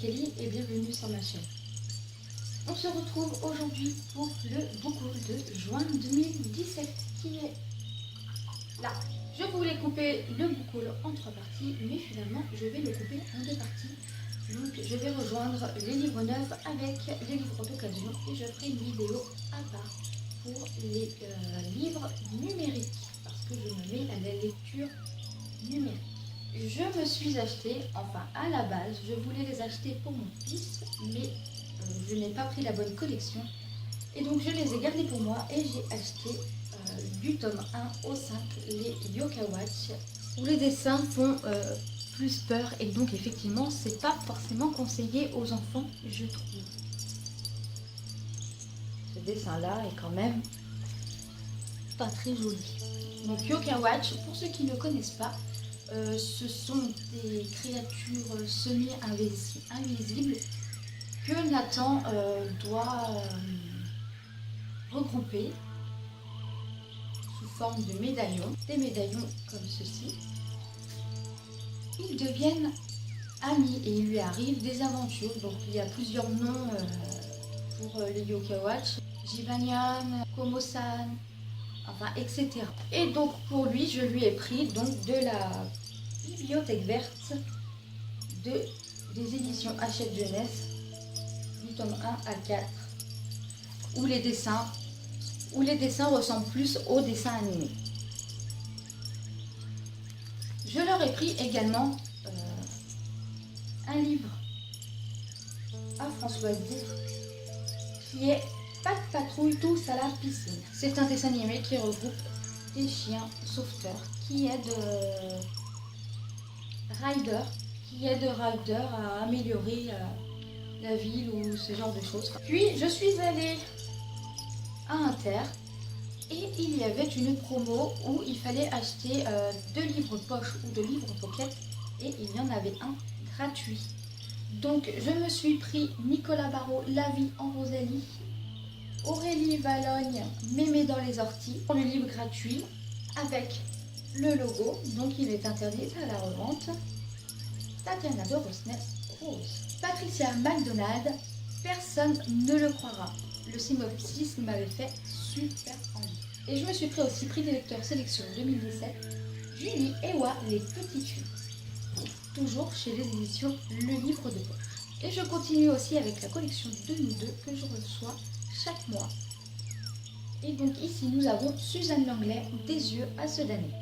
Kelly et bienvenue sur ma chaîne. On se retrouve aujourd'hui pour le book haul de juin 2017 qui est là. Je voulais couper le book haul en 3 parties, mais finalement je vais le couper en 2 parties. Donc je vais rejoindre les livres neufs avec les livres d'occasion et je ferai une vidéo à part pour les livres numériques parce que je me mets à la lecture numérique. Je me suis acheté, enfin à la base, je voulais les acheter pour mon fils, mais je n'ai pas pris la bonne collection. Et donc je les ai gardés pour moi et j'ai acheté du tome 1 au 5, les Yoka Watch, où les dessins font plus peur et donc effectivement c'est pas forcément conseillé aux enfants, je trouve. Ce dessin là est quand même pas très joli. Donc Yoka Watch, pour ceux qui ne connaissent pas, ce sont des créatures semi-invisibles que Nathan doit regrouper sous forme de médaillons, des médaillons comme ceci. Ils deviennent amis et il lui arrive des aventures. Donc il y a plusieurs noms pour les Yoka Watch, Jibanyan, Komo-san, enfin etc. Et donc pour lui, je lui ai pris donc de la bibliothèque verte des éditions Hachette Jeunesse, du tome 1 à 4, où les dessins ressemblent plus aux dessins animés. Je leur ai pris également un livre à Françoise Duff qui est Pas de patrouille, tous à la piscine. C'est un dessin animé qui regroupe des chiens sauveteurs qui aident Ryder à améliorer la ville ou ce genre de choses. Puis je suis allée à Inter et il y avait une promo où il fallait acheter 2 livres poche ou 2 livres pocket et il y en avait un gratuit. Donc je me suis pris Nicolas Barrault, La vie en Rosalie, Aurélie Valogne, Mémé dans les orties, pour le livre gratuit avec le logo, donc il est interdit à la revente. Tatiana de Rose. Patricia McDonald, personne ne le croira. Le synopsis m'avait fait super envie. Et je me suis pris aussi prix des lecteurs sélection 2017, Julie Ewa, Les Petites Filles. Toujours chez les éditions Le Livre de Poche. Et je continue aussi avec la collection de nous deux que je reçois chaque mois. Et donc ici nous avons Suzanne Langlais, Des yeux à se damner.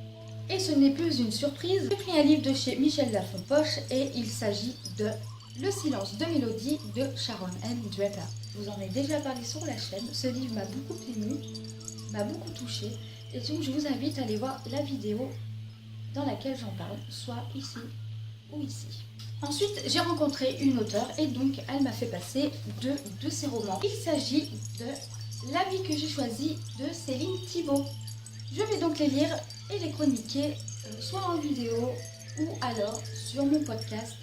Et ce n'est plus une surprise, j'ai pris un livre de chez Michel Lafon-Poche et il s'agit de Le silence de Mélodie de Sharon M. Draper. Je vous en ai déjà parlé sur la chaîne, ce livre m'a beaucoup ému, m'a beaucoup touché et donc je vous invite à aller voir la vidéo dans laquelle j'en parle, soit ici ou ici. Ensuite, j'ai rencontré une auteure et donc elle m'a fait passer 2 de ses romans. Il s'agit de La vie que j'ai choisie de Céline Thibault. Je vais donc les lire et les chroniquer soit en vidéo ou alors sur mon podcast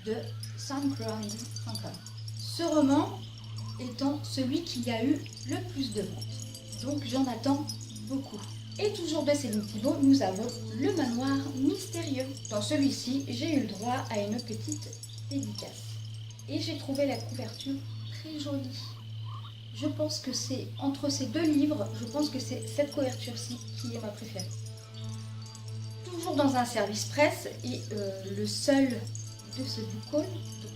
de soundcloud.com. Ce roman étant celui qui a eu le plus de ventes. Donc j'en attends beaucoup. Et toujours de Céline Thibault, nous avons Le manoir mystérieux. Dans celui-ci, j'ai eu le droit à une petite dédicace. Et j'ai trouvé la couverture très jolie. Je pense que c'est entre ces 2 livres, je pense que c'est cette couverture-ci qui est ma préférée. Toujours dans un service presse et le seul de ce book haul, donc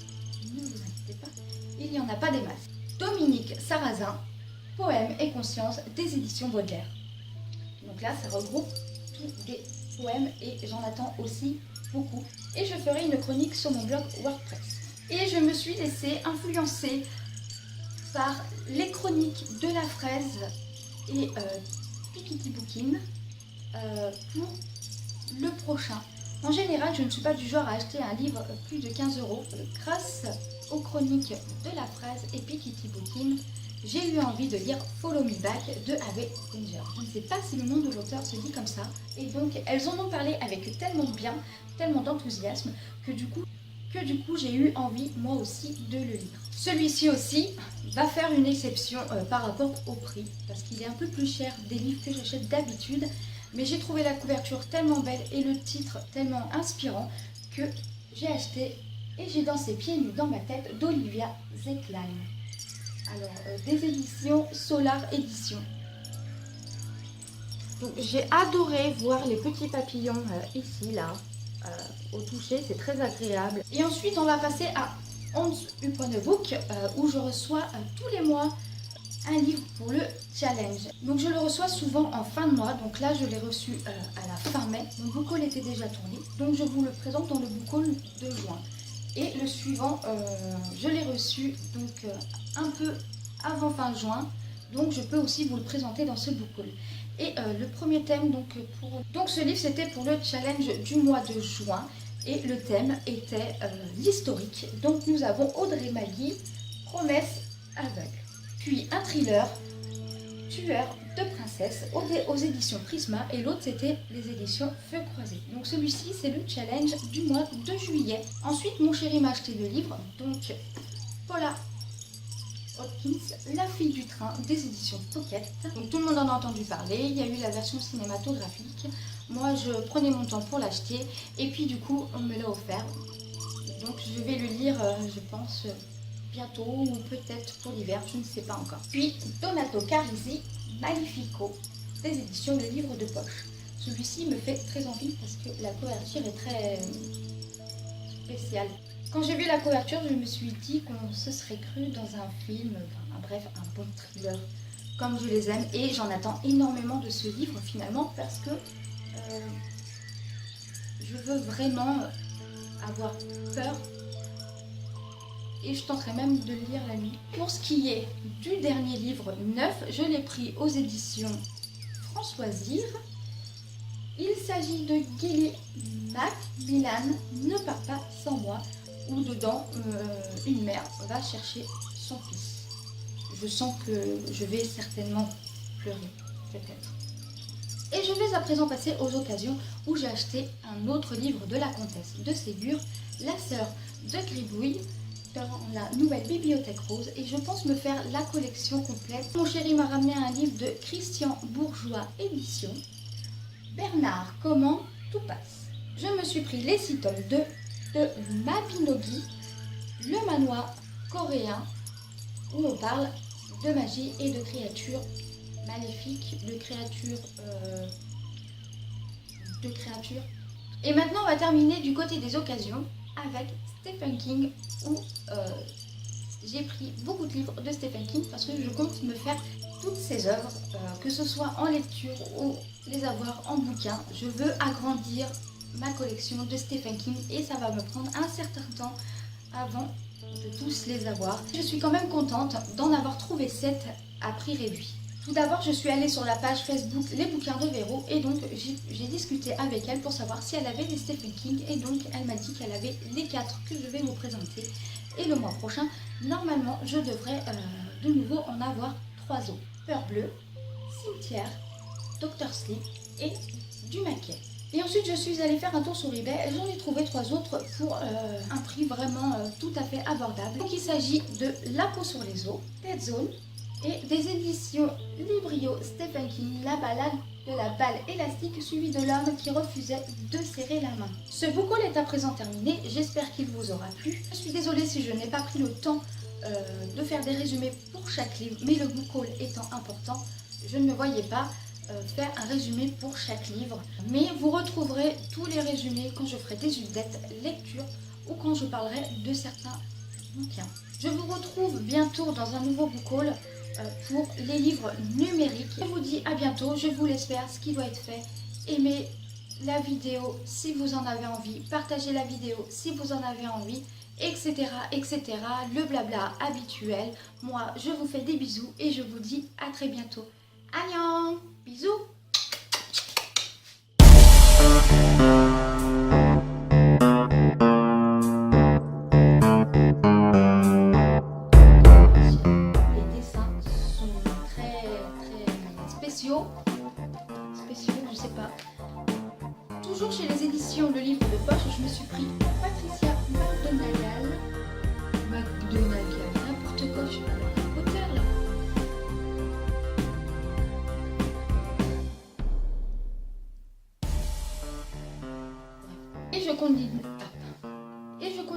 ne vous inquiétez pas, il n'y en a pas des masses. Dominique Sarrazin, Poèmes et conscience des éditions Baudelaire. Donc là, ça regroupe tous des poèmes et j'en attends aussi beaucoup. Et je ferai une chronique sur mon blog WordPress. Et je me suis laissée influencer par les chroniques de La Fraise et Pikiti Bookin pour le prochain. En général, je ne suis pas du genre à acheter un livre plus de 15 €. Grâce aux chroniques de La Fraise et Pikiti Bookin, j'ai eu envie de lire Follow Me Back de Ave Danger. Je ne sais pas si le nom de l'auteur se dit comme ça. Et donc, elles en ont parlé avec tellement de bien, tellement d'enthousiasme, que du coup, j'ai eu envie, moi aussi, de le lire. Celui-ci aussi va faire une exception par rapport au prix, parce qu'il est un peu plus cher des livres que j'achète d'habitude. Mais j'ai trouvé la couverture tellement belle et le titre tellement inspirant que j'ai acheté Et j'ai dansé pieds nus dans ma tête d'Olivia Zecklein. Alors, des éditions Solar Édition. Donc j'ai adoré voir les petits papillons ici, là, au toucher, c'est très agréable. Et ensuite on va passer à Hans Book où je reçois tous les mois un livre pour le challenge. Donc je le reçois souvent en fin de mois, donc là je l'ai reçu à la fin mai. Mon book haul était déjà tourné, donc je vous le présente dans le book haul de juin. Et le suivant, je l'ai reçu donc un peu avant fin juin, donc je peux aussi vous le présenter dans ce book haul. Et le premier thème, donc ce livre c'était pour le challenge du mois de juin. Et le thème était l'historique. Donc nous avons Audrey Magui, Promesse aveugle. Puis un thriller, Tueur de princesse, aux éditions Prisma. Et l'autre c'était les éditions Feu croisé. Donc celui-ci c'est le challenge du mois de juillet. Ensuite mon chéri m'a acheté le livre. Donc Paula Hopkins, La fille du train, des éditions Pocket. Donc tout le monde en a entendu parler, il y a eu la version cinématographique. Moi je prenais mon temps pour l'acheter et puis du coup on me l'a offert. Donc je vais le lire je pense bientôt ou peut-être pour l'hiver, je ne sais pas encore. Puis Donato Carisi, Magnifico, des éditions Le Livre de Poche. Celui-ci me fait très envie parce que la couverture est très spéciale. Quand j'ai vu la couverture, je me suis dit qu'on se serait cru dans un film, enfin, bref, un bon thriller, comme je les aime. Et j'en attends énormément de ce livre finalement parce que je veux vraiment avoir peur et je tenterai même de le lire la nuit. Pour ce qui est du dernier livre neuf, je l'ai pris aux éditions Françoisire. Il s'agit de Gilly Macmillan, Ne pars pas sans moi, où dedans une mère va chercher son fils. Je sens que je vais certainement pleurer, peut-être. Et je vais à présent passer aux occasions où j'ai acheté un autre livre de la comtesse de Ségur, La sœur de Gribouille, dans la nouvelle bibliothèque rose, et je pense me faire la collection complète. Mon chéri m'a ramené un livre de Christian Bourgeois Édition, Bernard, comment tout passe. Je me suis pris les 6 tomes de Mabinogi, le manoir coréen, où on parle de magie et de créatures maléfiques, de créatures. Et maintenant, on va terminer du côté des occasions avec Stephen King, où j'ai pris beaucoup de livres de Stephen King parce que je compte me faire toutes ses œuvres, que ce soit en lecture ou les avoir en bouquin. Je veux agrandir ma collection de Stephen King et ça va me prendre un certain temps avant de tous les avoir. Je suis quand même contente d'en avoir trouvé 7 à prix réduit. Tout d'abord, je suis allée sur la page Facebook Les Bouquins de Véro et donc j'ai discuté avec elle pour savoir si elle avait des Stephen King et donc elle m'a dit qu'elle avait les 4 que je vais vous présenter. Et le mois prochain, normalement, je devrais de nouveau en avoir 3 autres. Peur bleue, Cimetière, Dr Sleep et du maquet. Et ensuite, je suis allée faire un tour sur eBay et j'en ai trouvé 3 autres pour un prix vraiment tout à fait abordable. Donc il s'agit de La peau sur les os, Dead Zone, et des éditions Librio Stephen King, La balade de la balle élastique suivie de l'homme qui refusait de serrer la main. Ce book haul est à présent terminé, j'espère qu'il vous aura plu. Je suis désolée si je n'ai pas pris le temps de faire des résumés pour chaque livre, mais le book haul étant important, je ne me voyais pas faire un résumé pour chaque livre. Mais vous retrouverez tous les résumés quand je ferai des updates lecture ou quand je parlerai de certains bouquins. Je vous retrouve bientôt dans un nouveau book haul pour les livres numériques. Je vous dis à bientôt, je vous laisse faire ce qui doit être fait. Aimez la vidéo si vous en avez envie, partagez la vidéo si vous en avez envie, etc. etc. Le blabla habituel. Moi, je vous fais des bisous et je vous dis à très bientôt. Annyeong, bisous. Spéciaux, je sais pas. Toujours chez les éditions Le Livre de Poche, je me suis pris Patricia McGonagall, n'importe quoi, je suis pas Harry Potter là. Et je continue.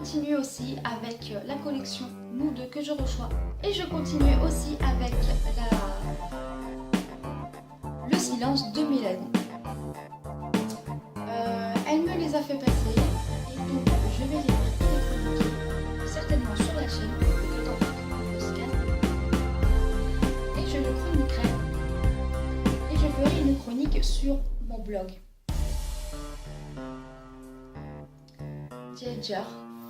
continue aussi avec la collection Nous deux que je reçois. Et je continue aussi avec le silence de Mélanie. Elle me les a fait passer et donc je vais les lire et les chroniquer certainement sur la chaîne de Oscar. Et je le chroniquerai et je ferai une chronique sur mon blog. Teenager,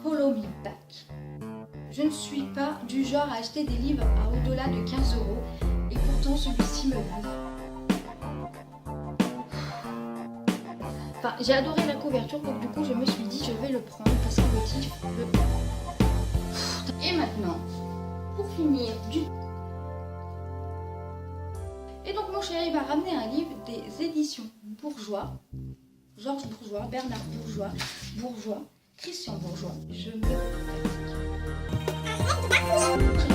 follow me back. Je ne suis pas du genre à acheter des livres à au-delà de 15 € et pourtant celui-ci me bouffe. Enfin, j'ai adoré la couverture, donc du coup je me suis dit je vais le prendre parce que le titre Et maintenant, pour finir Et donc mon chéri va ramener un livre des éditions Bourgeois, Georges Bourgeois, Bernard Bourgeois, Christian Bourgeois. Je me fatigue.